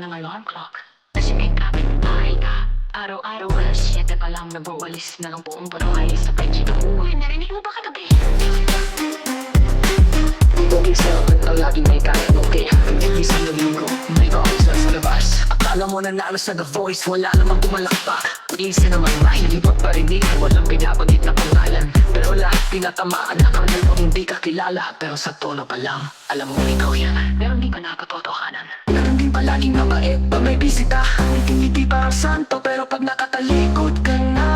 ng alarm clock. Kasi may kapit-bahay ka. Araw-araw alas 7 pa lang nagwawalis na ng buong baroy sa petsi ng uwi. Narinig mo ba kagabi? Okay, so ang laging may kaya okay. Isang linggo, may kausap sa labas. Akala mo nanalo sa The Voice, wala namang pumalakpak. Isa naman mahilig magparinig, walang pinapagit na pangalan. Pero lahat pinatamaan, akala mo hindi ka kilala. Pero sa tono pa lang, alam mo ikaw yan. Pero hindi pa nakatotohanan. Meron din palaging mabait pag may bisita. Hindi parang santo, pero pag nakatalikod ka na,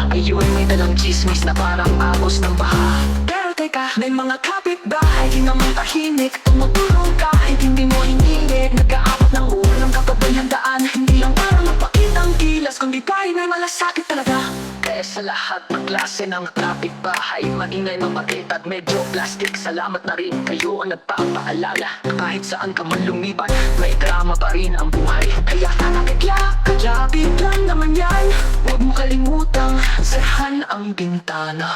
ayun may dalang chismis na parang agos ng baha. Pero teka, may mga kapitbahay di naman tahimik. Tumutulong kahit hindi mo hinihingi. Nagkaabot ng ulam kapag may handaan. Hindi lang para mapakitang gilas, kundi kahit may malasakit talaga. Kaya sa lahat ng klase ng kapitbahay, maingay, mabait at medyo plastic, salamat na rin kayo ang nagpapaalala. Kahit saan ka man lumipat, may drama pa rin ang buhay. Kaya kalapit lang naman yan. Huwag mo kalimutang sarahan ang bintana.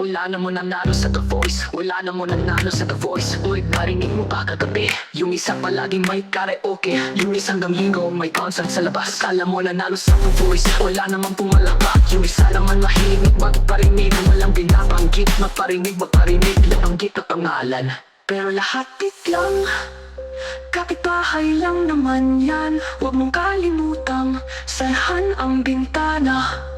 Wala na mo nanalo sa The Voice, wala na mo nanalo sa The Voice. Uy, narinig mo ba kagabi? Yung isa palaging may karaoke, yung isang linggo may concert sa labas. Kala mo nanalo sa The Voice, wala namang pumalakpak. Yung isa naman mahilig magparinig, walang binabanggit. Magparinig, nabanggit na pangalan. Pero lahat lang, kapitbahay lang naman yan. Huwag mong kalimutang sarahan ang bintana.